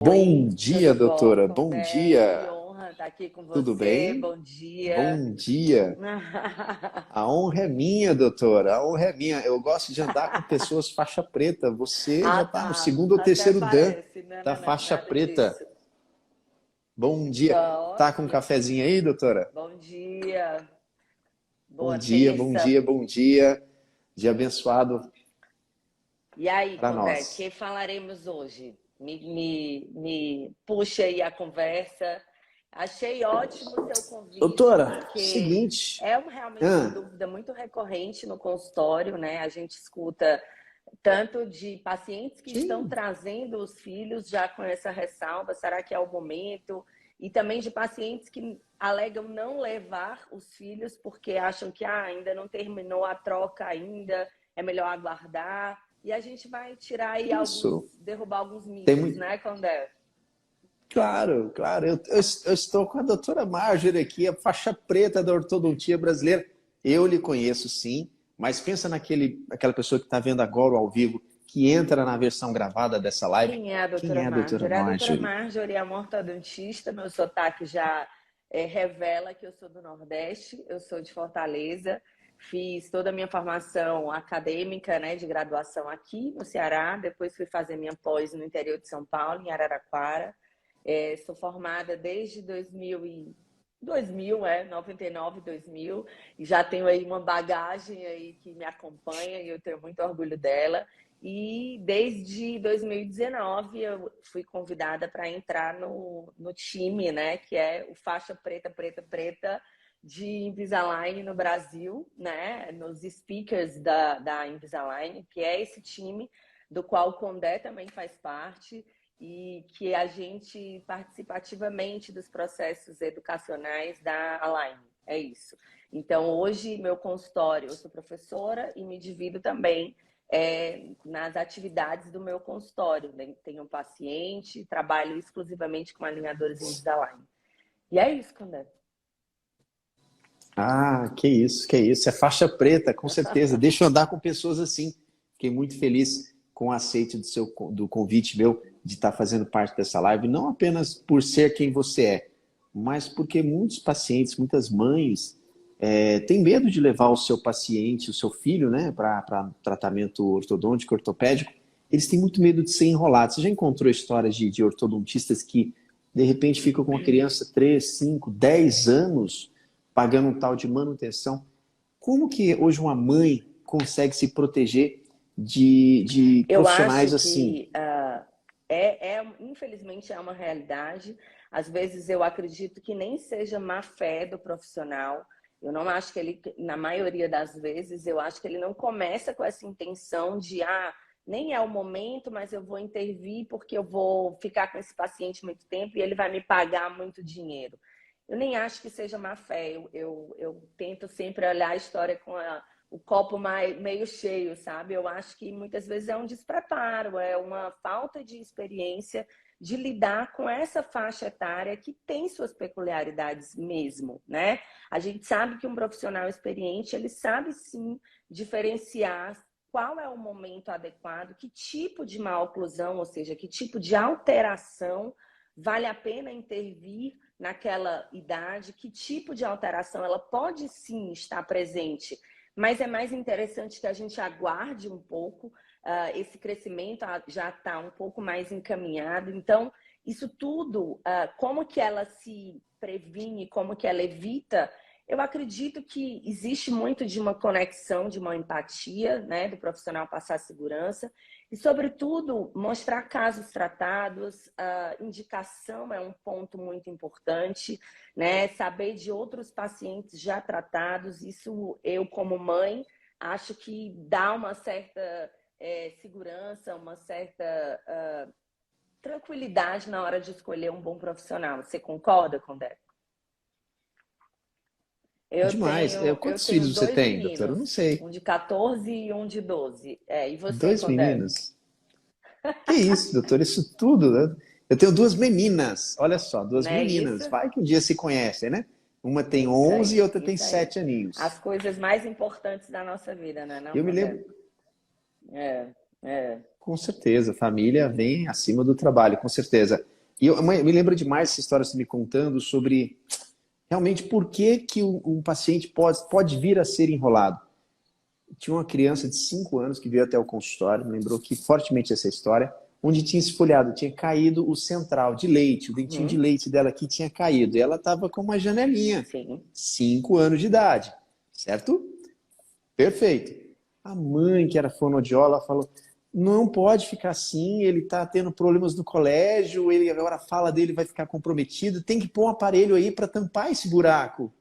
Bom Oi, dia, tudo bom, doutora. Bom Condé? Que dia. honra estar aqui com Tudo você. bem? Bom dia. Bom dia. A honra é minha, doutora. A honra é minha. Eu gosto de andar com pessoas faixa preta. Você já Ah, está no tá. segundo ou Até terceiro dan parece. Não, da não, não, faixa nada preta. disso. Bom dia. Tá Tá com um ótimo. cafezinho aí, doutora? Bom dia. Bom Boa dia, bom terça. dia, bom dia. Dia abençoado E aí, para Condé, nós. que falaremos hoje? Me puxa aí a conversa. Achei ótimo o seu convite, Doutora, porque seguinte. é realmente uma Ah, dúvida muito recorrente no consultório, né? A gente escuta tanto de pacientes que estão sim, trazendo os filhos já com essa ressalva, será que é o momento? E também de pacientes que alegam não levar os filhos porque acham que ainda não terminou a troca ainda, é melhor aguardar. E a gente vai tirar aí isso. derrubar alguns Tem mitos, muito. né, Condé? Claro, claro. Eu estou com a doutora Marjorie aqui, a faixa preta da ortodontia brasileira. Eu lhe conheço, sim, mas pensa aquela pessoa que está vendo agora ao vivo, que entra na versão gravada dessa live. Quem é a Quem doutora é a doutora Marjorie? A doutora Marjorie? Marjorie é uma ortodontista, meu sotaque já revela que eu sou do Nordeste, eu sou de Fortaleza, fiz toda a minha formação acadêmica, né, de graduação aqui no Ceará, depois fui fazer minha pós no interior de São Paulo, em Araraquara. Sou formada desde 2000, 99, 2000, e já tenho aí uma bagagem aí que me acompanha e eu tenho muito orgulho dela. E desde 2019 eu fui convidada para entrar no time, né, que é o faixa preta, preta, preta de Invisalign no Brasil, né, nos speakers da Invisalign, que é esse time do qual o Condé também faz parte e que a gente participa ativamente dos processos educacionais da Align. É isso. Então, hoje, meu consultório, eu sou professora e me divido também nas atividades do meu consultório. Tenho um paciente, trabalho exclusivamente com alinhadores Invisalign. E é isso, Candé. Ah, que isso, que isso. É faixa preta, com certeza. Deixa eu andar com pessoas assim. Fiquei muito feliz com o aceite do convite meu de estar fazendo parte dessa live, não apenas por ser quem você é, mas porque muitos pacientes, muitas mães, têm medo de levar o seu paciente, o seu filho, né, para tratamento ortodôntico, ortopédico. Eles têm muito medo de ser enrolados. Você já encontrou histórias de ortodontistas que, de repente, ficam com uma criança 3, 5, 10 anos pagando um tal de manutenção? Como que hoje uma mãe consegue se proteger de Eu acho profissionais assim? que, infelizmente, é uma realidade. Às vezes eu acredito que nem seja má fé do profissional. Eu não acho que ele, na maioria das vezes, eu acho que ele não começa com essa intenção de, nem é o momento, mas eu vou intervir porque eu vou ficar com esse paciente muito tempo e ele vai me pagar muito dinheiro. Eu nem acho que seja má fé. Eu tento sempre olhar a história com o copo meio cheio, sabe? Eu acho que muitas vezes é um despreparo, é uma falta de experiência de lidar com essa faixa etária que tem suas peculiaridades mesmo, né? A gente sabe que um profissional experiente, ele sabe sim diferenciar qual é o momento adequado, que tipo de má oclusão, ou seja, que tipo de alteração vale a pena intervir naquela idade, que tipo de alteração ela pode sim estar presente, mas é mais interessante que a gente aguarde um pouco, esse crescimento já está um pouco mais encaminhado. Então, isso tudo, como que ela se previne, como que ela evita, eu acredito que existe muito de uma conexão, de uma empatia, né, do profissional passar segurança e, sobretudo, mostrar casos tratados. A indicação é um ponto muito importante, né? Saber de outros pacientes já tratados, isso eu, como mãe, acho que dá uma certa segurança, uma certa tranquilidade na hora de escolher um bom profissional. Você concorda, Condé? Eu Demais. tenho, eu Quantos tenho filhos você dois tem, doutora? Eu não meninos, sei. um de 14 e um de 12. E você, Dois Condé? meninos. Que isso, doutor? Isso tudo, né? Eu tenho duas meninas. Olha só, duas Não é isso? meninas. Vai que um dia se conhecem, né? Uma tem Isso 11 e aí, outra tem isso aí. 7 aninhos. As coisas mais importantes da nossa vida, né, não, Eu me Condé? lembro, É, é. com certeza, família vem acima do trabalho, com certeza. E eu me lembro demais essa história você me contando sobre realmente por que, que um paciente pode vir a ser enrolado. Tinha uma criança de 5 anos que veio até o consultório, me lembrou que fortemente essa história, onde tinha esfolhado, tinha caído o central de leite, o dentinho de leite dela aqui tinha caído. E ela estava com uma janelinha, Sim. 5 anos de idade, certo? Perfeito. A mãe, que era fonoaudióloga, falou, não pode ficar assim, ele está tendo problemas no colégio, ele agora a fala dele vai ficar comprometida, tem que pôr um aparelho aí para tampar esse buraco.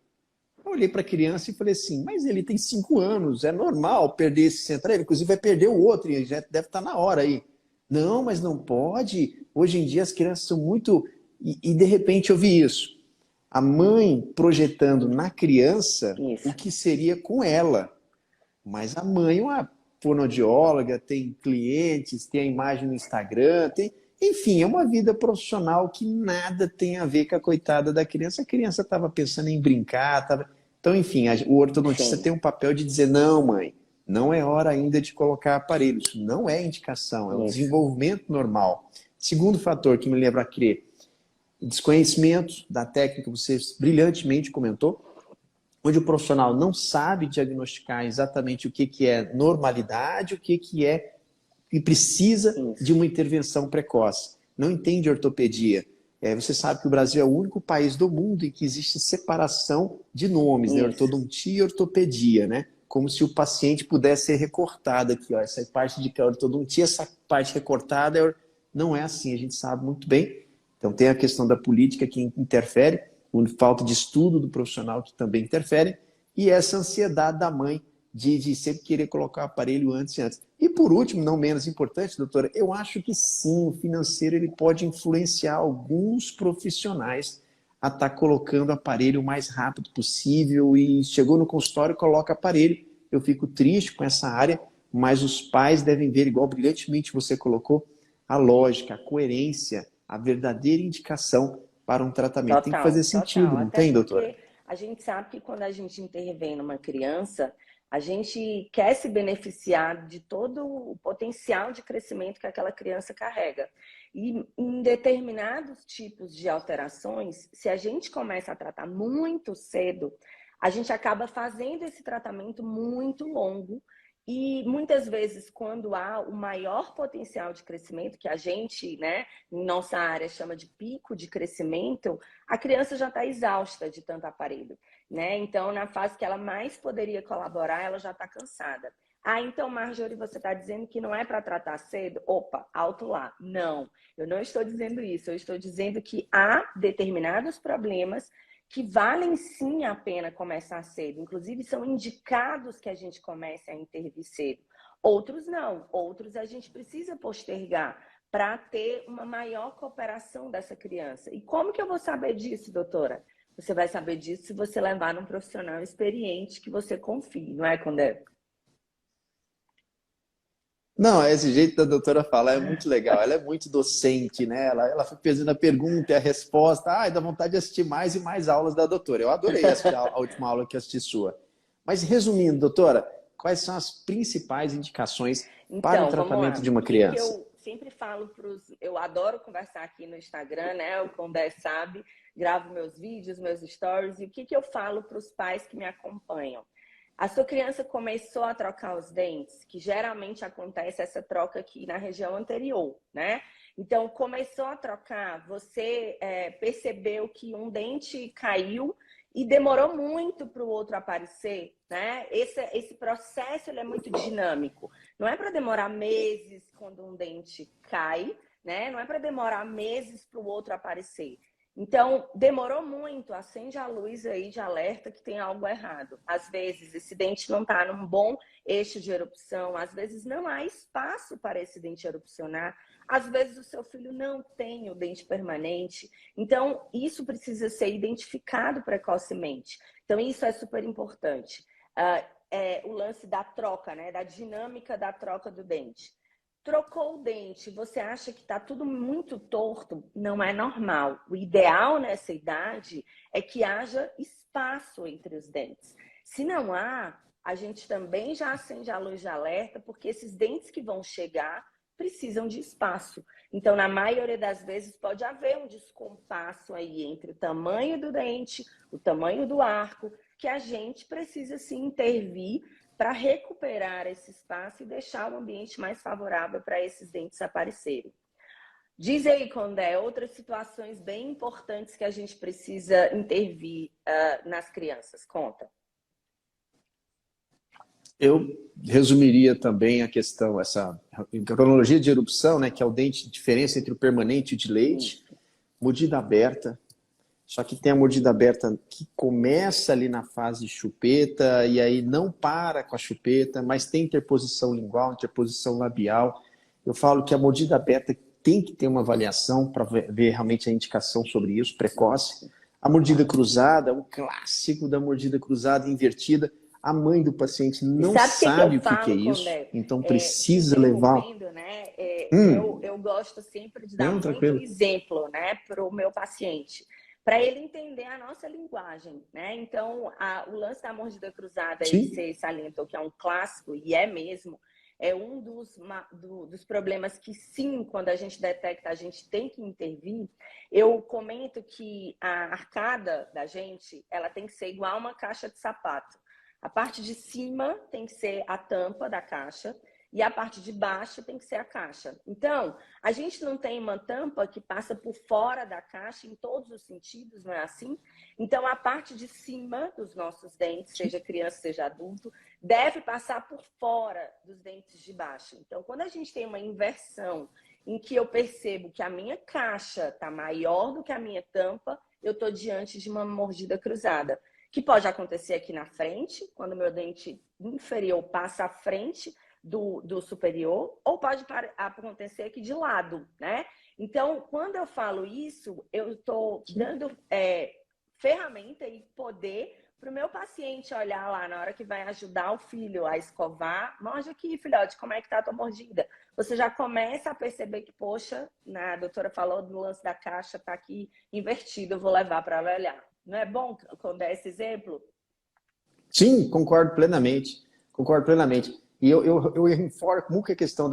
Eu olhei para a criança e falei assim, mas ele tem 5 anos, é normal perder esse central, ele inclusive vai perder o outro, e já deve estar na hora aí. Não, mas não pode. Hoje em dia as crianças são muito... E de repente eu vi isso. A mãe projetando na criança o Isso. que seria com ela. Mas a mãe é uma fonoaudióloga, tem clientes, tem a imagem no Instagram, tem... Enfim, é uma vida profissional que nada tem a ver com a coitada da criança. A criança estava pensando em brincar. Então, enfim, o ortodontista Sim. tem um papel de dizer, não, mãe, não é hora ainda de colocar aparelho. Isso não é indicação, é um Isso. desenvolvimento normal. Segundo fator que me lembra a crer, desconhecimento da técnica, você brilhantemente comentou, onde o profissional não sabe diagnosticar exatamente o que é normalidade, o que é e precisa de Isso. uma intervenção precoce. Não entende ortopedia. Você sabe que o Brasil é o único país do mundo em que existe separação de nomes, né? Isso. Ortodontia e ortopedia, né? Como se o paciente pudesse ser recortado aqui, ó. Essa parte de que é ortodontia, essa parte recortada não é assim, a gente sabe muito bem. Então tem a questão da política que interfere, a falta de estudo do profissional que também interfere, e essa ansiedade da mãe de sempre querer colocar o aparelho antes e antes. E por último, não menos importante, doutora, eu acho que sim, o financeiro ele pode influenciar alguns profissionais a estar colocando o aparelho o mais rápido possível e chegou no consultório, coloca aparelho. Eu fico triste com essa área, mas os pais devem ver, igual brilhantemente você colocou, a lógica, a coerência, a verdadeira indicação para um tratamento. Tem que Total, fazer sentido, total. não Até tem, doutora? porque a gente sabe que quando a gente intervém numa criança, a gente quer se beneficiar de todo o potencial de crescimento que aquela criança carrega. E em determinados tipos de alterações, se a gente começa a tratar muito cedo, a gente acaba fazendo esse tratamento muito longo. E muitas vezes, quando há o maior potencial de crescimento, que a gente, né, em nossa área chama de pico de crescimento, a criança já está exausta de tanto aparelho, né? Então, na fase que ela mais poderia colaborar, ela já está cansada. Ah, então, Marjorie, você está dizendo que não é para tratar cedo? Opa, alto lá. Não, eu não estou dizendo isso. Eu estou dizendo que há determinados problemas que valem sim a pena começar cedo. Inclusive, são indicados que a gente comece a intervir cedo. Outros não. Outros a gente precisa postergar para ter uma maior cooperação dessa criança. E como que eu vou saber disso, doutora? Você vai saber disso se você levar num profissional experiente que você confie, não é, Condé? Não, esse jeito da doutora falar é muito legal. Ela é muito docente, né? Ela foi fazendo a pergunta e a resposta. Ai, dá vontade de assistir mais e mais aulas da doutora. Eu adorei assistir a última aula que assisti sua. Mas resumindo, doutora, quais são as principais indicações para o Então, vamos tratamento lá. de uma O que que criança? eu sempre falo para os... Eu adoro conversar aqui no Instagram, né? O Condé sabe, gravo meus vídeos, meus stories. E o que que eu falo para os pais que me acompanham? A sua criança começou a trocar os dentes, que geralmente acontece essa troca aqui na região anterior, né? Então, começou a trocar, você percebeu que um dente caiu e demorou muito para o outro aparecer, né? Esse processo ele é muito dinâmico. Não é para demorar meses quando um dente cai, né? Não é para demorar meses para o outro aparecer. Então, demorou muito, acende a luz aí de alerta que tem algo errado. Às vezes, esse dente não está num bom eixo de erupção, às vezes não há espaço para esse dente erupcionar, às vezes o seu filho não tem o dente permanente. Então, isso precisa ser identificado precocemente. Então, isso é super importante. O lance da troca, né? Da dinâmica da troca do dente. Trocou o dente, você acha que está tudo muito torto? Não é normal. O ideal nessa idade é que haja espaço entre os dentes. Se não há, a gente também já acende a luz de alerta, porque esses dentes que vão chegar precisam de espaço. Então, na maioria das vezes, pode haver um descompasso aí entre o tamanho do dente, o tamanho do arco, que a gente precisa, sim, intervir para recuperar esse espaço e deixar o ambiente mais favorável para esses dentes aparecerem. Diz aí, Condé, outras situações bem importantes que a gente precisa intervir nas crianças. Conta. Eu resumiria também a questão, essa cronologia de erupção, né, que é o dente, diferença entre o permanente e o de leite, mordida aberta. Só que tem a mordida aberta que começa ali na fase de chupeta e aí não para com a chupeta, mas tem interposição lingual, interposição labial. Eu falo que a mordida aberta tem que ter uma avaliação para ver realmente a indicação sobre isso, precoce. A mordida cruzada, o clássico da mordida cruzada invertida, a mãe do paciente não sabe o que é isso, então precisa levar... Né? Eu gosto sempre de dar não, muito tranquilo. exemplo, né, para o meu paciente, para ele entender a nossa linguagem, né? Então, o lance da mordida cruzada, você salientou que é um clássico, e é mesmo, é um dos problemas que, sim, quando a gente detecta, a gente tem que intervir. Eu comento que a arcada da gente, ela tem que ser igual a uma caixa de sapato. A parte de cima tem que ser a tampa da caixa e a parte de baixo tem que ser a caixa. Então, a gente não tem uma tampa que passa por fora da caixa em todos os sentidos, não é assim? Então, a parte de cima dos nossos dentes, seja criança, seja adulto, deve passar por fora dos dentes de baixo. Então, quando a gente tem uma inversão em que eu percebo que a minha caixa está maior do que a minha tampa, eu estou diante de uma mordida cruzada. Que pode acontecer aqui na frente, quando o meu dente inferior passa à frente do superior, ou pode acontecer aqui de lado, né? Então, quando eu falo isso, eu estou dando ferramenta e poder para o meu paciente olhar lá na hora que vai ajudar o filho a escovar. Morde aqui, filhote, como é que tá a tua mordida? Você já começa a perceber que, poxa, a doutora falou do lance da caixa, tá aqui invertido, eu vou levar para ela olhar. Não é bom quando é esse exemplo? Sim, concordo plenamente. Concordo plenamente. E eu reforço muito a questão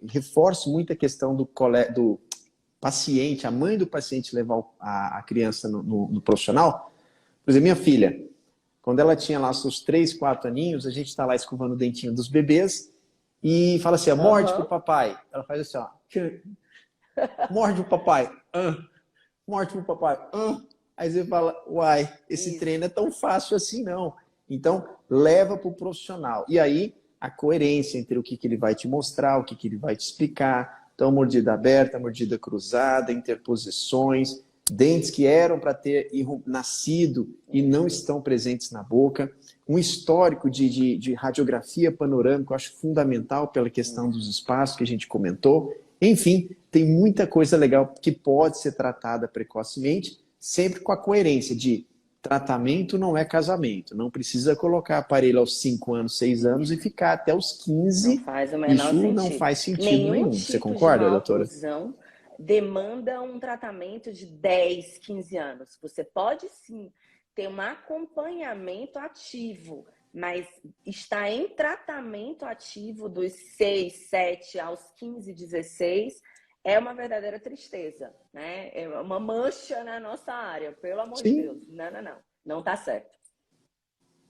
reforço muito a questão do paciente, a mãe do paciente levar a criança no profissional. Por exemplo, minha filha, quando ela tinha lá seus 3, 4 aninhos, a gente está lá escovando o dentinho dos bebês e fala assim, morde pro papai. Ela faz assim, ó, morde pro papai. Morde pro papai. Aí você fala, uai, esse treino é tão fácil assim, não. Então, leva para o profissional. E aí, a coerência entre o que ele vai te mostrar, o que ele vai te explicar. Então, mordida aberta, mordida cruzada, interposições, dentes que eram para ter nascido e não estão presentes na boca. Um histórico de radiografia panorâmica, eu acho fundamental pela questão dos espaços que a gente comentou. Enfim, tem muita coisa legal que pode ser tratada precocemente, sempre com a coerência de tratamento não é casamento. Não precisa colocar aparelho aos 5 anos, 6 anos e ficar até os 15. Não faz o menor Isso sentido. não faz sentido nenhum. Tipo Você concorda, de doutora? oclusão demanda um tratamento de 10, 15 anos. Você pode sim ter um acompanhamento ativo, mas está em tratamento ativo dos 6, 7 aos 15, 16 é uma verdadeira tristeza, né? É uma mancha na nossa área, pelo amor de Deus. Não. Não está certo.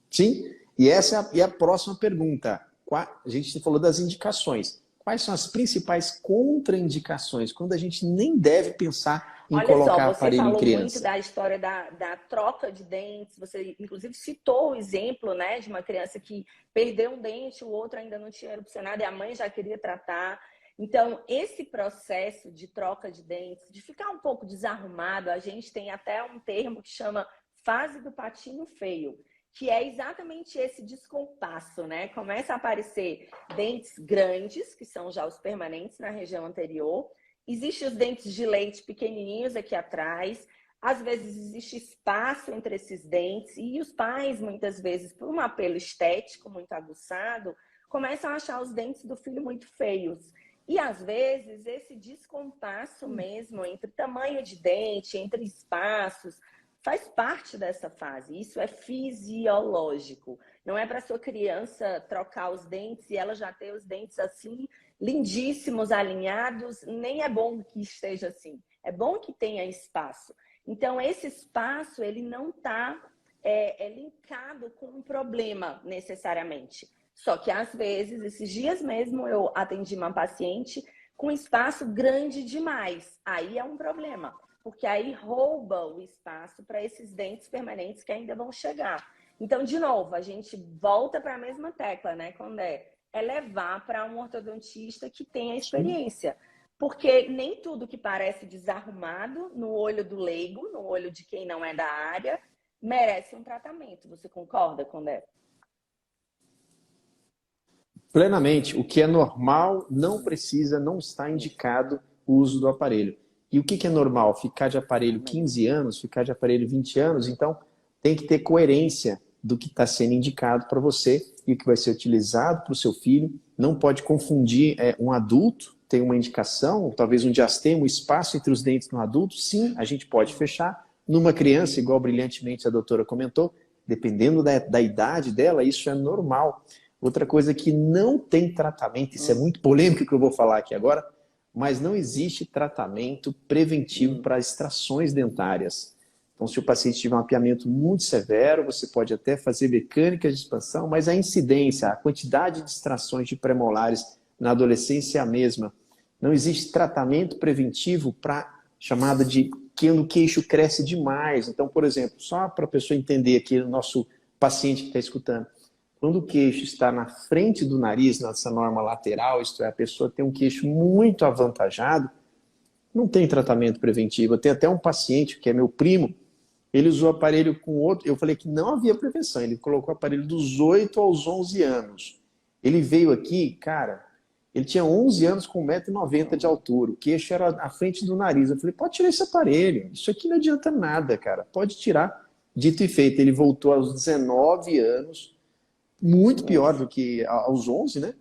Sim, e essa é a próxima pergunta. A gente falou das indicações. Quais são as principais contraindicações quando a gente nem deve pensar em colocar aparelho em criança? Você falou muito da história da troca de dentes. Você, inclusive, citou o exemplo, né, de uma criança que perdeu um dente, o outro ainda não tinha erupcionado e a mãe já queria tratar. Então, esse processo de troca de dentes, de ficar um pouco desarrumado, a gente tem até um termo que chama fase do patinho feio, que é exatamente esse descompasso, né? Começa a aparecer dentes grandes, que são já os permanentes na região anterior. Existem os dentes de leite pequenininhos aqui atrás. Às vezes existe espaço entre esses dentes e os pais, muitas vezes, por um apelo estético muito aguçado, começam a achar os dentes do filho muito feios. E, às vezes, esse descompasso mesmo entre tamanho de dente, entre espaços, faz parte dessa fase. Isso é fisiológico. Não é para sua criança trocar os dentes e ela já ter os dentes assim, lindíssimos, alinhados. Nem é bom que esteja assim. É bom que tenha espaço. Então, esse espaço, ele não está linkado com um problema, necessariamente. Só que, às vezes, esses dias mesmo, eu atendi uma paciente com espaço grande demais. Aí é um problema, porque aí rouba o espaço para esses dentes permanentes que ainda vão chegar. Então, de novo, a gente volta para a mesma tecla, né, Condé? É levar para um ortodontista que tenha experiência. Porque nem tudo que parece desarrumado no olho do leigo, no olho de quem não é da área, merece um tratamento. Você concorda, Condé? Plenamente. O que é normal não precisa, não está indicado o uso do aparelho. E o que é normal? Ficar de aparelho 15 anos, ficar de aparelho 20 anos? Então, tem que ter coerência do que está sendo indicado para você e o que vai ser utilizado para o seu filho. Não pode confundir um adulto, tem uma indicação, talvez um diastema, o espaço entre os dentes no adulto. Sim, a gente pode fechar. Numa criança, igual brilhantemente a doutora comentou, dependendo da idade dela, isso é normal. Outra coisa que não tem tratamento, isso é muito polêmico que eu vou falar aqui agora, mas não existe tratamento preventivo para extrações dentárias. Então, se o paciente tiver um mapeamento muito severo, você pode até fazer mecânicas de expansão, mas a incidência, a quantidade de extrações de premolares na adolescência é a mesma. Não existe tratamento preventivo para chamada de quando o queixo cresce demais. Então, por exemplo, só para a pessoa entender aqui, o nosso paciente que está escutando, quando o queixo está na frente do nariz, nessa norma lateral, isto é, a pessoa tem um queixo muito avantajado, não tem tratamento preventivo. Eu tenho até um paciente, que é meu primo, ele usou aparelho com outro, eu falei que não havia prevenção, ele colocou o aparelho dos 8 aos 11 anos. Ele veio aqui, cara, ele tinha 11 anos com 1,90 m de altura, o queixo era à frente do nariz. Eu falei, pode tirar esse aparelho, isso aqui não adianta nada, cara, pode tirar. Dito e feito, ele voltou aos 19 anos, muito pior do que aos 11, né?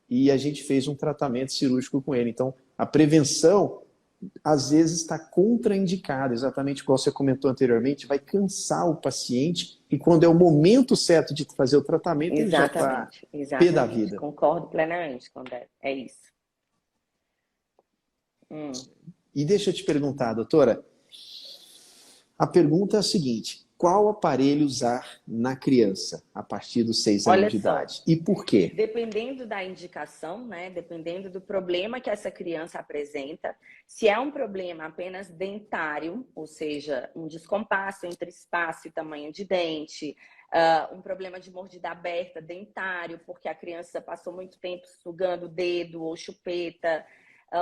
E a gente fez um tratamento cirúrgico com ele. Então, a prevenção, às vezes, está contraindicada, exatamente como você comentou anteriormente, vai cansar o paciente e quando é o momento certo de fazer o tratamento, ele já está pé da vida. Concordo plenamente, Condé. É isso. E deixa eu te perguntar, doutora, a pergunta é a seguinte: qual aparelho usar na criança a partir dos 6 anos de idade? E por quê? Dependendo da indicação, né? Dependendo do problema que essa criança apresenta, se é um problema apenas dentário, ou seja, um descompasso entre espaço e tamanho de dente, um problema de mordida aberta dentário, porque a criança passou muito tempo sugando o dedo ou chupeta,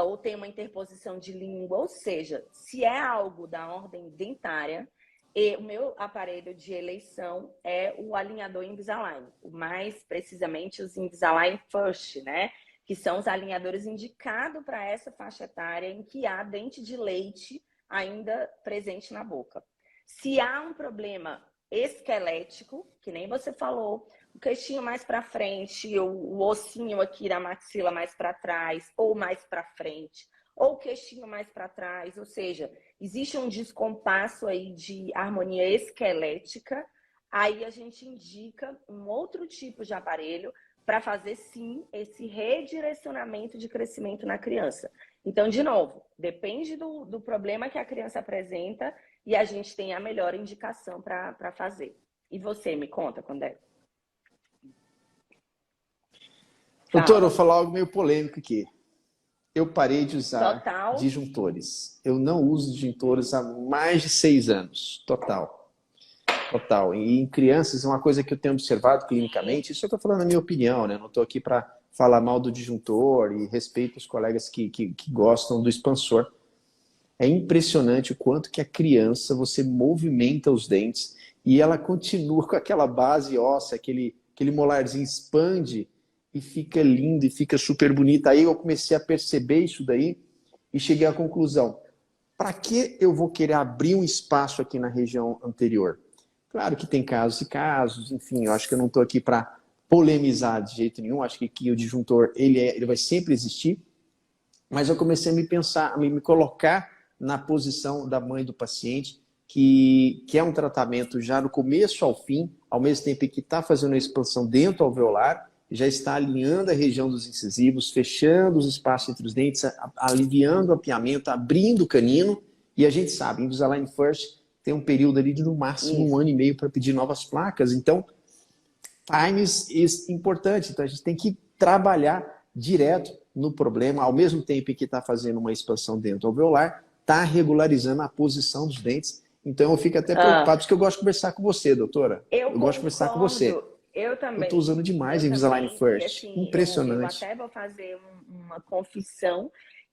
ou tem uma interposição de língua, ou seja, se é algo da ordem dentária, e o meu aparelho de eleição é o alinhador Invisalign, mais precisamente os Invisalign First, né? Que são os alinhadores indicados para essa faixa etária em que há dente de leite ainda presente na boca. Se há um problema esquelético, que nem você falou, o queixinho mais para frente, o ossinho aqui da maxila mais para trás ou mais para frente, ou o queixinho mais para trás, ou seja, existe um descompasso aí de harmonia esquelética, aí a gente indica um outro tipo de aparelho para fazer, sim, esse redirecionamento de crescimento na criança. Então, de novo, depende do problema que a criança apresenta e a gente tem a melhor indicação para fazer. E você, me conta, Condé? Doutor, eu vou falar algo meio polêmico aqui. Eu parei de usar disjuntores. Eu não uso disjuntores há mais de 6 anos. Total. E em crianças, é uma coisa que eu tenho observado clinicamente, isso eu estou falando na minha opinião, né? Não estou aqui para falar mal do disjuntor e respeito os colegas que gostam do expansor. É impressionante o quanto que a criança, você movimenta os dentes e ela continua com aquela base óssea, aquele molarzinho expande e fica lindo e fica super bonito. Aí eu comecei a perceber isso daí e cheguei à conclusão: para que eu vou querer abrir um espaço aqui na região anterior? Claro que tem casos e casos, enfim, eu acho que eu não estou aqui para polemizar de jeito nenhum, acho que aqui o disjuntor ele vai sempre existir, mas eu comecei a me pensar, a me colocar na posição da mãe do paciente que é um tratamento já no começo ao fim, ao mesmo tempo que está fazendo a expansão dentro alveolar, já está alinhando a região dos incisivos, fechando os espaços entre os dentes, aliviando o apiamento, abrindo o canino. E a gente sabe, Invisalign First tem um período ali de no máximo 1 ano e meio para pedir novas placas. Então, time is importante. Então, a gente tem que trabalhar direto no problema, ao mesmo tempo que está fazendo uma expansão dentro alveolar, está regularizando a posição dos dentes. Então, eu fico até preocupado, porque eu gosto de conversar com você, doutora. Eu gosto de conversar com você. Eu também. Eu estou usando demais Invisalign First. E, assim, impressionante. Eu até vou fazer uma confissão,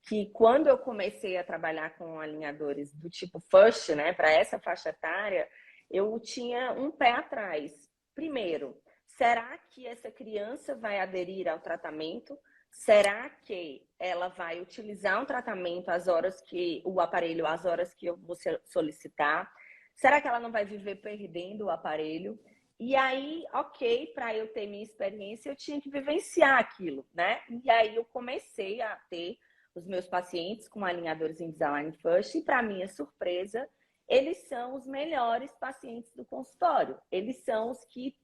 que quando eu comecei a trabalhar com alinhadores do tipo First, né, para essa faixa etária, eu tinha um pé atrás. Primeiro, será que essa criança vai aderir ao tratamento? Será que ela vai utilizar um tratamento às horas que o aparelho, às horas que eu vou solicitar? Será que ela não vai viver perdendo o aparelho? E aí, ok, para eu ter minha experiência, eu tinha que vivenciar aquilo, né? E aí eu comecei a ter os meus pacientes com alinhadores Invisalign First, e para minha surpresa, eles são os melhores pacientes do consultório. Eles são os que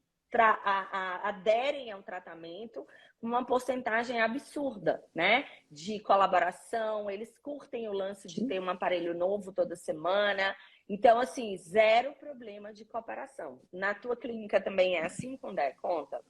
aderem ao tratamento com uma porcentagem absurda, né? De colaboração, eles curtem o lance de ter um aparelho novo toda semana. Então, assim, zero problema de cooperação. Na tua clínica também é assim, Condé? Conta.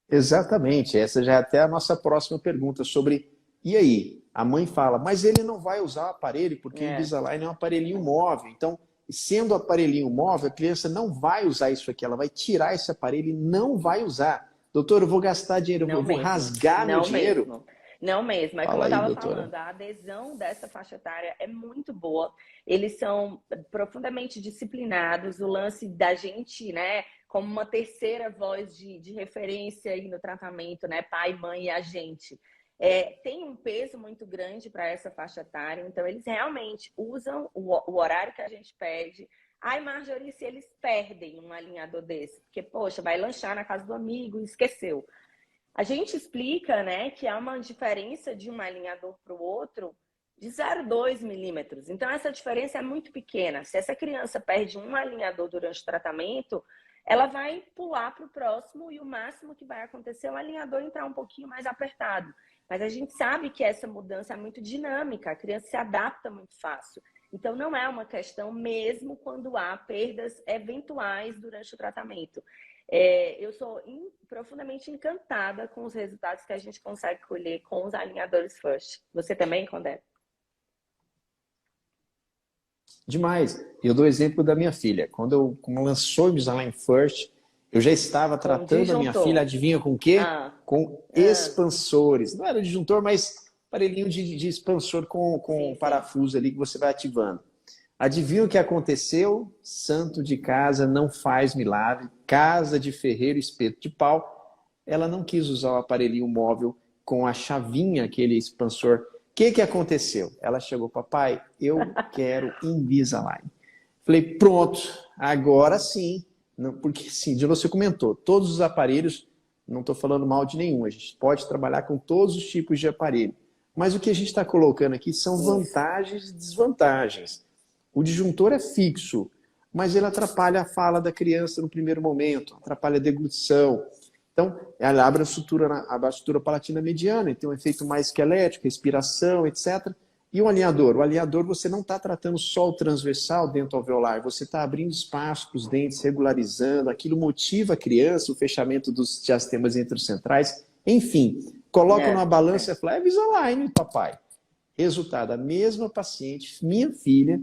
Exatamente. Essa já é até a nossa próxima pergunta sobre, e aí? A mãe fala, mas ele não vai usar o aparelho porque o Invisalign é um aparelhinho móvel. Então, sendo aparelhinho móvel, a criança não vai usar isso aqui. Ela vai tirar esse aparelho e não vai usar. Doutor, eu vou gastar dinheiro, eu vou rasgar meu dinheiro. Mesmo. Não mesmo. É como eu estava falando, a adesão dessa faixa etária é muito boa. Eles são profundamente disciplinados. O lance da gente, né, como uma terceira voz de referência aí no tratamento, né, pai, mãe e a gente, tem um peso muito grande para essa faixa etária. Então, eles realmente usam o horário que a gente pede. Ai, Marjorie, se eles perdem um alinhador desse, porque, poxa, vai lanchar na casa do amigo e esqueceu. A gente explica, né, que há uma diferença de um alinhador para o outro de 0,2 milímetros. Então, essa diferença é muito pequena. Se essa criança perde um alinhador durante o tratamento, ela vai pular para o próximo e o máximo que vai acontecer é o alinhador entrar um pouquinho mais apertado. Mas a gente sabe que essa mudança é muito dinâmica, a criança se adapta muito fácil. Então, não é uma questão mesmo quando há perdas eventuais durante o tratamento. Eu sou profundamente encantada com os resultados que a gente consegue colher com os alinhadores First. Você também, Condé? Demais. Eu dou exemplo da minha filha. Quando lançou o Invisalign First, eu já estava tratando a minha filha, adivinha com o quê? Com expansores. Não era disjuntor, mas aparelhinho de expansor com parafuso ali que você vai ativando. Adivinha o que aconteceu? Santo de casa não faz milagre. Casa de ferreiro, espeto de pau. Ela não quis usar o aparelhinho móvel com a chavinha, aquele expansor. O que aconteceu? Ela chegou, papai, eu quero Invisalign. Falei, pronto, agora sim. Não, porque sim, de você comentou, todos os aparelhos, não estou falando mal de nenhum, a gente pode trabalhar com todos os tipos de aparelho. Mas o que a gente está colocando aqui são vantagens e desvantagens. O disjuntor é fixo, mas ele atrapalha a fala da criança no primeiro momento, atrapalha a deglutição. Então, ela abre a estrutura palatina mediana, tem um efeito mais esquelético, respiração, etc. E o alinhador? O alinhador você não está tratando só o transversal dentro alveolar, você está abrindo espaço para os dentes, regularizando, aquilo motiva a criança, o fechamento dos diastemas centrais. Enfim, coloca numa balança e fala, Invisalign, papai. Resultado, a mesma paciente, minha filha,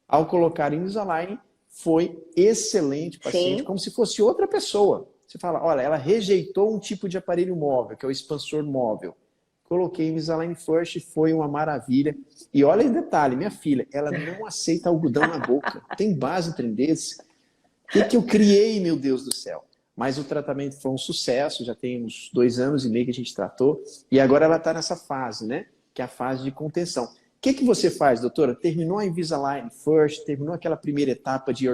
ao colocar Invisalign, foi excelente paciente, como se fosse outra pessoa. Você fala, olha, ela rejeitou um tipo de aparelho móvel, que é o expansor móvel. Coloquei Invisalign First, foi uma maravilha. E olha em detalhe, minha filha, ela não aceita algodão na boca. Tem base trem desse. O que eu criei, meu Deus do céu? Mas o tratamento foi um sucesso, já tem uns 2 anos e meio que a gente tratou. E agora ela está nessa fase, né? Que é a fase de contenção. O que você faz, doutora? Terminou a Invisalign First, terminou aquela primeira etapa de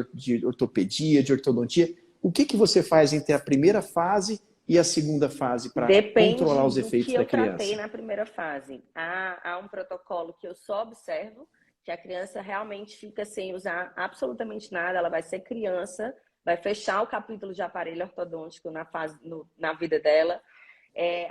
ortopedia, de ortodontia. O que você faz entre a primeira fase e a segunda fase para controlar os efeitos da criança? Depende do que eu tratei na primeira fase. Há um protocolo que eu só observo, que a criança realmente fica sem usar absolutamente nada, ela vai ser criança, vai fechar o capítulo de aparelho ortodôntico na vida dela,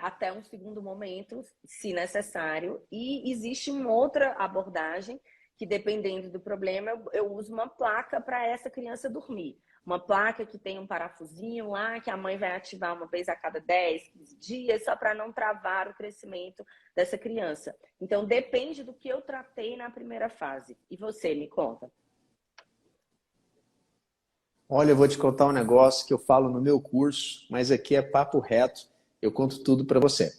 até um segundo momento, se necessário. E existe uma outra abordagem que, dependendo do problema, eu uso uma placa para essa criança dormir. Uma placa que tem um parafusinho lá, que a mãe vai ativar uma vez a cada 10, 15 dias, só para não travar o crescimento dessa criança. Então, depende do que eu tratei na primeira fase. E você, me conta. Olha, eu vou te contar um negócio que eu falo no meu curso, mas aqui é papo reto, eu conto tudo para você.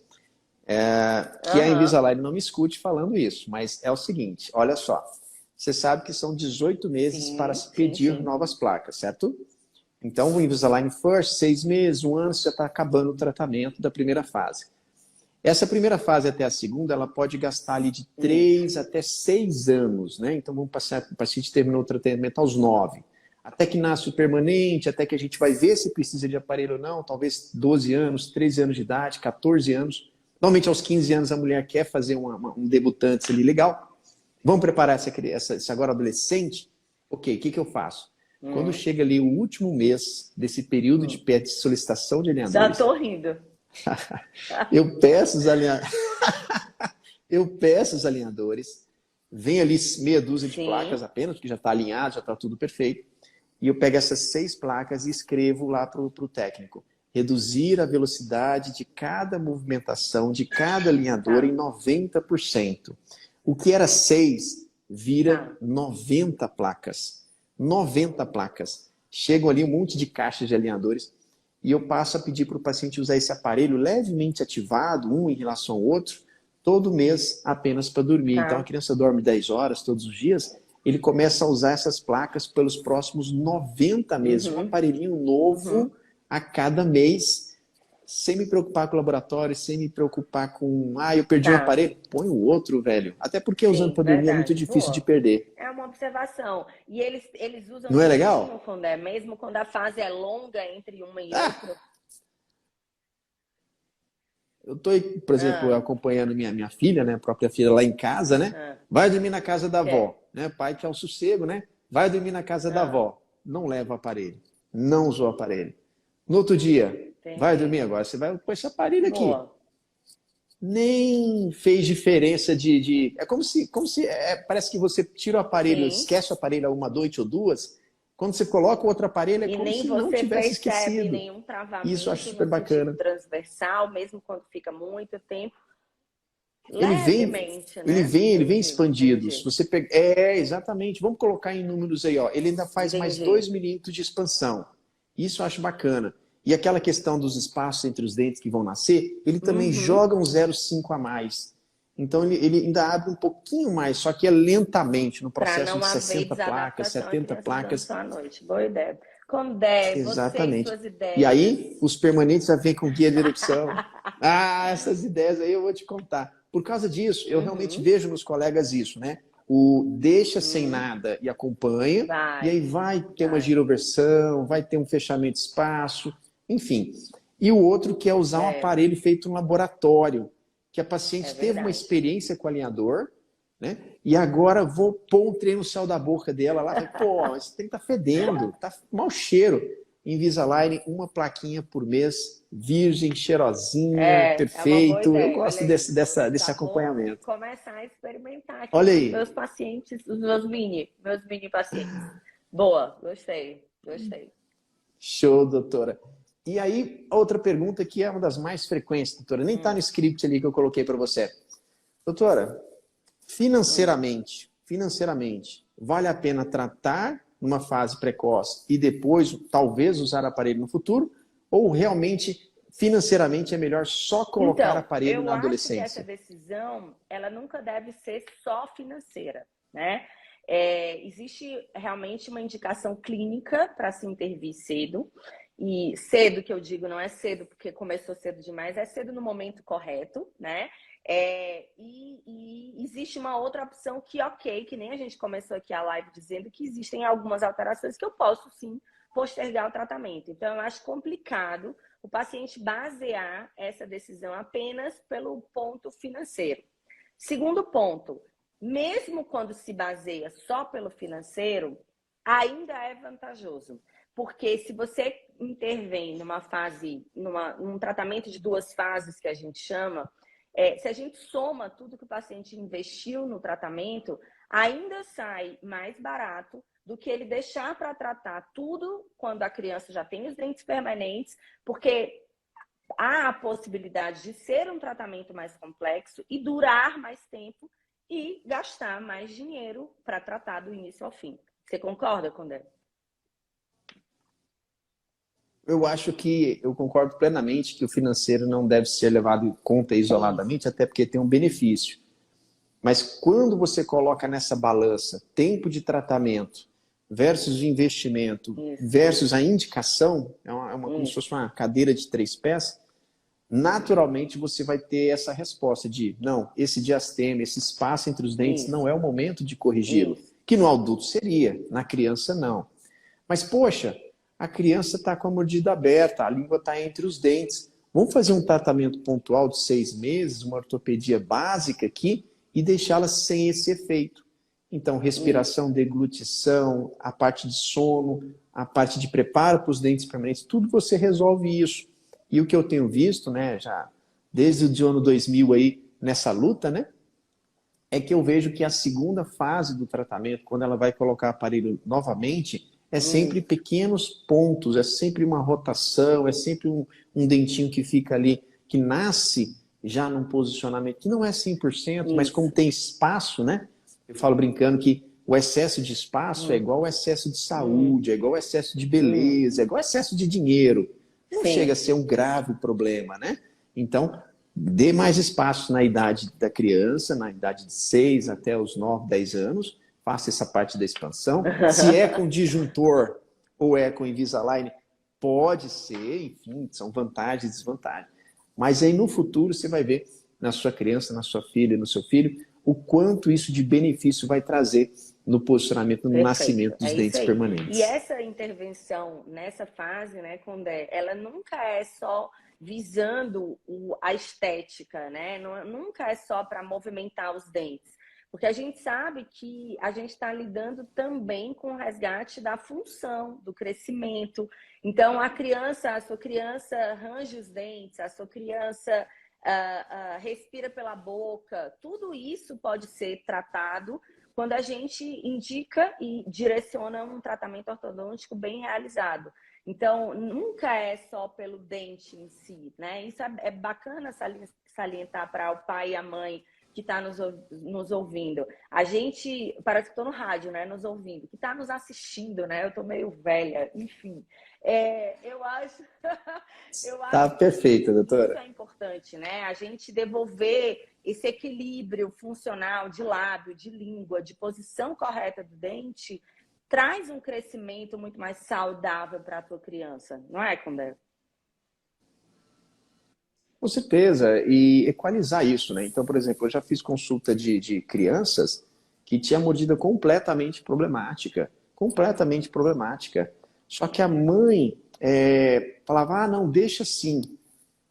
Que a Invisalign não me escute falando isso, mas é o seguinte, olha só, você sabe que são 18 meses para se pedir novas placas, certo? Então, o Invisalign First, 6 meses, 1 ano, você já está acabando o tratamento da primeira fase. Essa primeira fase até a segunda, ela pode gastar ali de 3 até 6 anos, né? Então, vamos passar, o paciente terminou o tratamento aos 9. Até que nasce o permanente, até que a gente vai ver se precisa de aparelho ou não, talvez 12 anos, 13 anos de idade, 14 anos. Normalmente, aos 15 anos, a mulher quer fazer um debutante ali legal. Vamos preparar essa agora adolescente? Ok, o que eu faço? Quando chega ali o último mês desse período de solicitação de alinhadores... Já tô rindo. eu peço os alinhadores, vem ali meia dúzia de placas apenas, porque já está alinhado, já está tudo perfeito. E eu pego essas 6 placas e escrevo lá para o técnico. Reduzir a velocidade de cada movimentação, de cada alinhador em 90%. O que era 6 vira 90 placas. 90 placas. Chegam ali um monte de caixas de alinhadores e eu passo a pedir para o paciente usar esse aparelho levemente ativado, um em relação ao outro, todo mês apenas para dormir. Então a criança dorme 10 horas todos os dias, ele começa a usar essas placas pelos próximos 90 meses. Um aparelhinho novo a cada mês, sem me preocupar com o laboratório, sem me preocupar com, eu perdi um aparelho, põe o outro, velho. Até porque usando para dormir é muito difícil de perder. É uma observação. E eles usam não é legal? mesmo quando a fase é longa entre uma e outra. Eu estou, por exemplo, acompanhando minha filha, né, a própria filha lá em casa, né? Vai dormir na casa da avó, né? Pai quer um sossego, né? Vai dormir na casa da avó. Não leva o aparelho. Não usou o aparelho. No outro dia, vai dormir agora. Você vai pôr esse aparelho aqui. Nem fez diferença é como se parece que você tira o aparelho, esquece o aparelho uma noite ou duas. Quando você coloca o outro aparelho, é como se não tivesse esquecido. Nenhum travamento. Isso eu acho super bacana. Transversal, mesmo quando fica muito tempo. Ele vem expandido. Se você exatamente. Vamos colocar em números aí, ó. Ele ainda faz mais 2 milímetros de expansão. Isso eu acho bacana. E aquela questão dos espaços entre os dentes que vão nascer, ele também joga um 0,5 a mais. Então ele ainda abre um pouquinho mais, só que é lentamente, no processo de 60 placas, 70 placas. À noite. Boa ideia. Condé, exatamente. Você e suas ideias. E aí, os permanentes já vêm com guia de erupção. Essas ideias aí eu vou te contar. Por causa disso, eu realmente vejo nos colegas isso, né? O deixa sem nada e acompanha, e aí vai ter uma giroversão, vai ter um fechamento de espaço, enfim. E o outro que é usar um aparelho feito no laboratório, que a paciente teve uma experiência com o alinhador, né? E agora vou pôr um trem no céu da boca dela lá, esse trem tá fedendo, tá mau cheiro. Invisalign, uma plaquinha por mês, virgem, cheirosinha, perfeito. Eu gosto desse acompanhamento. Vou começar a experimentar aqui Olha aí. Com meus pacientes, os meus mini pacientes. Boa, gostei. Show, doutora. E aí, outra pergunta que é uma das mais frequentes, doutora, nem tá no script ali que eu coloquei para você. Doutora, financeiramente, vale a pena tratar numa fase precoce e depois talvez usar aparelho no futuro? Ou realmente, financeiramente, é melhor só colocar aparelho na adolescência? Eu acho que essa decisão, ela nunca deve ser só financeira, né? Existe realmente uma indicação clínica para se intervir cedo. E cedo, que eu digo, não é cedo porque começou cedo demais, é cedo no momento correto, né? E existe uma outra opção que nem a gente começou aqui a live dizendo que existem algumas alterações que eu posso sim postergar o tratamento. Então, eu acho complicado o paciente basear essa decisão apenas pelo ponto financeiro. Segundo ponto, mesmo quando se baseia só pelo financeiro, ainda é vantajoso. Porque se você intervém numa fase, num tratamento de 2 fases que a gente chama, se a gente soma tudo que o paciente investiu no tratamento, ainda sai mais barato do que ele deixar para tratar tudo quando a criança já tem os dentes permanentes, porque há a possibilidade de ser um tratamento mais complexo e durar mais tempo e gastar mais dinheiro para tratar do início ao fim. Você concorda, Condé? Eu concordo plenamente que o financeiro não deve ser levado em conta isoladamente, até porque tem um benefício. Mas quando você coloca nessa balança tempo de tratamento versus investimento versus a indicação, como se fosse uma cadeira de 3 pés, naturalmente você vai ter essa resposta de não, esse diastema, esse espaço entre os dentes não é o momento de corrigi-lo. Que no adulto seria, na criança não. Mas, poxa, a criança está com a mordida aberta, a língua está entre os dentes. Vamos fazer um tratamento pontual de 6 meses, uma ortopedia básica aqui e deixá-la sem esse efeito. Então, respiração, deglutição, a parte de sono, a parte de preparo para os dentes permanentes, tudo você resolve isso. E o que eu tenho visto, né, já desde o ano 2000 aí, nessa luta, né, é que eu vejo que a segunda fase do tratamento, quando ela vai colocar o aparelho novamente, é sempre pequenos pontos, é sempre uma rotação, é sempre um dentinho que fica ali, que nasce já num posicionamento que não é 100%, mas como tem espaço, né? Eu falo brincando que o excesso de espaço é igual ao excesso de saúde, é igual ao excesso de beleza, é igual ao excesso de dinheiro. Não chega a ser um grave problema, né? Então, dê mais espaço na idade da criança, na idade de 6 até os 9, 10 anos, faça essa parte da expansão. Se é com disjuntor ou é com Invisalign, pode ser, enfim, são vantagens e desvantagens. Mas aí no futuro você vai ver na sua criança, na sua filha, no seu filho, o quanto isso de benefício vai trazer no posicionamento, no nascimento dos dentes permanentes. E essa intervenção nessa fase, né, Condé, ela nunca é só visando a estética, né? Nunca é só para movimentar os dentes. Porque a gente sabe que a gente está lidando também com o resgate da função, do crescimento. Então, a sua criança range os dentes, a sua criança respira pela boca. Tudo isso pode ser tratado quando a gente indica e direciona um tratamento ortodôntico bem realizado. Então, nunca é só pelo dente em si, né? Isso é bacana salientar para o pai e a mãe que está nos ouvindo. A gente, parece que estou no rádio, né? Nos ouvindo, que está nos assistindo, né? Eu estou meio velha, enfim. Eu acho Tá perfeita, doutora. Isso é importante, né? A gente devolver esse equilíbrio funcional de lábio, de língua, de posição correta do dente, traz um crescimento muito mais saudável para a tua criança, não é, Condé? Com certeza, e equalizar isso, né? Então, por exemplo, eu já fiz consulta de crianças que tinha mordida completamente problemática. Só que a mãe falava, ah, não, deixa assim.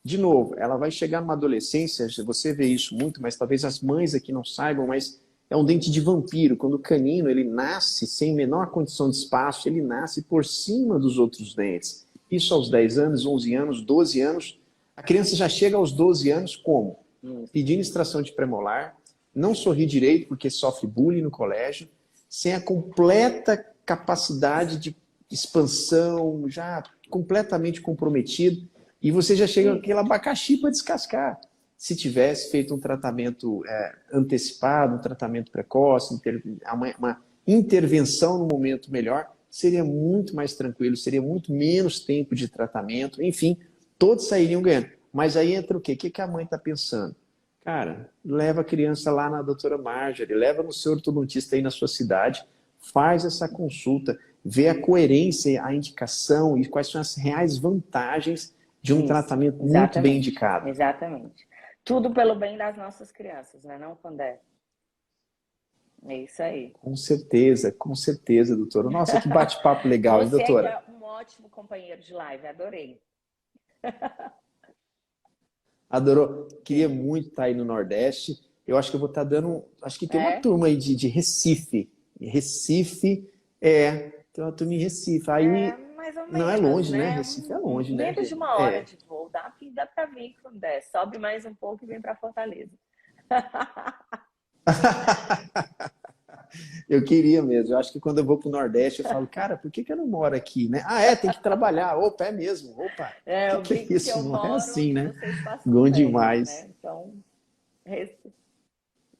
De novo, ela vai chegar numa adolescência, você vê isso muito, mas talvez as mães aqui não saibam, mas é um dente de vampiro. Quando o canino ele nasce sem menor condição de espaço, ele nasce por cima dos outros dentes. Isso aos 10 anos, 11 anos, 12 anos. A criança já chega aos 12 anos como? Pedindo extração de premolar, não sorri direito porque sofre bullying no colégio, sem a completa capacidade de expansão, já completamente comprometido, e você já chega com aquele abacaxi para descascar. Se tivesse feito um tratamento antecipado, um tratamento precoce, uma intervenção no momento melhor, seria muito mais tranquilo, seria muito menos tempo de tratamento, enfim, todos sairiam ganhando. Mas aí entra o quê? O que a mãe está pensando? Cara, leva a criança lá na doutora Marjorie, leva no seu ortodontista aí na sua cidade, faz essa consulta, vê a coerência, a indicação e quais são as reais vantagens de um tratamento muito bem indicado. Exatamente. Tudo pelo bem das nossas crianças, né, não, Condé? É isso aí. Com certeza, doutora. Nossa, que bate-papo legal, hein, doutora? Você é um ótimo companheiro de live, adorei. Adorou. Queria muito estar aí no Nordeste. eu acho que eu vou estar dando... Acho que tem uma É? turma aí de Recife. Recife, tem uma turma em Recife. É, Aí, mais ou não é menos, longe, né? né? Recife é longe, né, Menos de gente? uma hora de voo. Dá pra vir quando der. Sobe mais um pouco e vem pra Fortaleza. Eu queria mesmo. Eu acho que quando eu vou para o Nordeste, eu falo, cara, por que que eu não moro aqui, né? Ah, tem que trabalhar. Opa, é mesmo. Opa, É, eu que é brinco que isso? eu Não é moro assim, onde né? vocês passam Bom férias, demais. né? Então, res-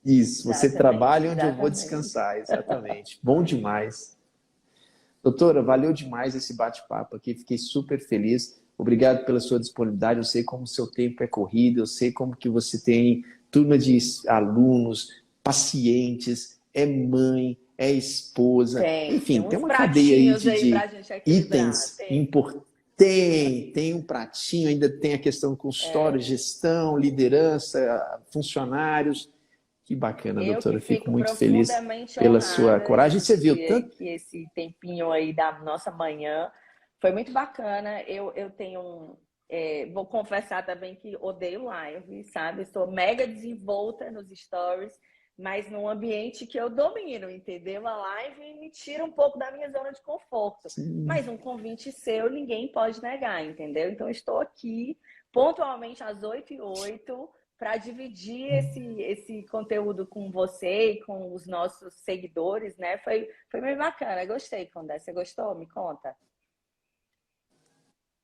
Isso, você exatamente, trabalha onde eu vou exatamente. descansar, exatamente. Bom demais. Doutora, valeu demais esse bate-papo aqui, fiquei super feliz. Obrigado pela sua disponibilidade. Eu sei como o seu tempo é corrido, eu sei como que você tem turma de alunos, pacientes, é mãe, é esposa, Tem enfim, tem uns uma cadeia aí pratinhos de, aí pra de gente equilibrar. itens Tem. importantes. Tem um pratinho, ainda tem a questão do consultório, É. gestão, liderança, funcionários. Que bacana, Eu doutora. que Eu fico fico muito feliz profundamente pela sua honrada coragem. E você viu tanto. que esse tempinho aí da nossa manhã foi muito bacana. Eu tenho vou confessar também que odeio live, sabe? Sou mega desenvolta nos stories, mas num ambiente que eu domino, entendeu? A live me tira um pouco da minha zona de conforto. Sim. Mas um convite seu, ninguém pode negar, entendeu? Então, estou aqui pontualmente às 8h08 para dividir esse conteúdo com você e com os nossos seguidores, né? Foi bem bacana, gostei, Condé. Você gostou? Me conta.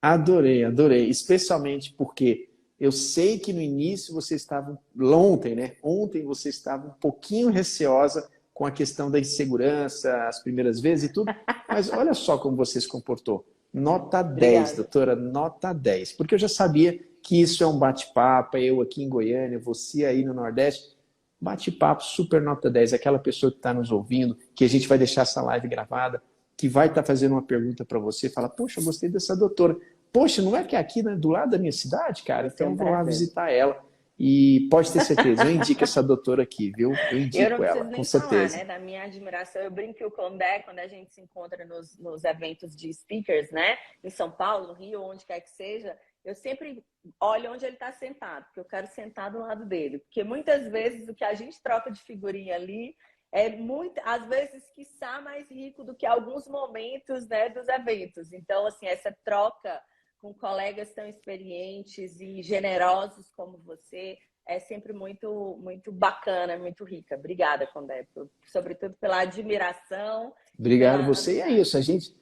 Adorei, adorei. Especialmente porque eu sei que no início você estava, ontem, né? Ontem você estava um pouquinho receosa com a questão da insegurança, as primeiras vezes e tudo, mas olha só como você se comportou. Nota 10, Obrigada. doutora, nota 10. Porque eu já sabia que isso é um bate-papo, eu aqui em Goiânia, você aí no Nordeste, bate-papo super nota 10. Aquela pessoa que está nos ouvindo, que a gente vai deixar essa live gravada, que vai estar fazendo uma pergunta para você, fala, poxa, eu gostei dessa doutora. Poxa, não é que é aqui, né, do lado da minha cidade, cara? Você é Então um eu vou lá prazer. visitar ela. E pode ter certeza, eu indico essa doutora aqui, viu? Eu Eu não indico ela, preciso com nem falar, né, certeza. da minha admiração. Eu brinco que o Condé, quando a gente se encontra nos eventos de speakers, né, em São Paulo, no Rio, onde quer que seja, eu sempre olho onde ele está sentado, porque eu quero sentar do lado dele. Porque muitas vezes o que a gente troca de figurinha ali é muito, às vezes, quiçá mais rico do que alguns momentos, né, dos eventos. Então, assim, essa troca com colegas tão experientes e generosos como você é sempre muito, muito bacana, muito rica. Obrigada, Condé, sobretudo pela admiração e Obrigado pela você. E é isso, amizade. a gente,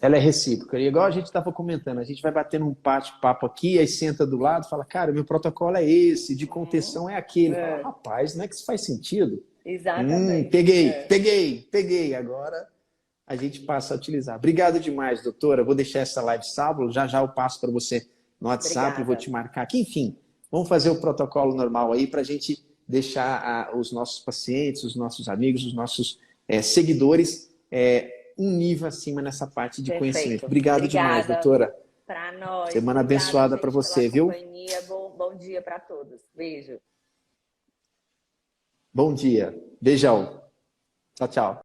ela é recíproca. E igual a gente estava comentando, a gente vai batendo um bate-papo aqui, aí senta do lado, fala, cara, meu protocolo é esse, de contenção é aquele. Fala, É, rapaz, não é que isso faz sentido? exatamente. Peguei. Agora a gente passa a utilizar. Obrigado demais, doutora. Vou deixar essa live sábado, já já eu passo para você no WhatsApp, vou Obrigada. te marcar aqui. Enfim, vamos fazer o protocolo normal aí para a gente deixar os nossos pacientes, os nossos amigos, os nossos seguidores um nível acima nessa parte de conhecimento. Perfeito. Obrigado demais, Obrigada doutora. para nós. Semana Obrigada, abençoada para gente, pela você, viu? companhia. Bom dia para todos. Beijo. Bom dia. Beijão. Tchau, tchau.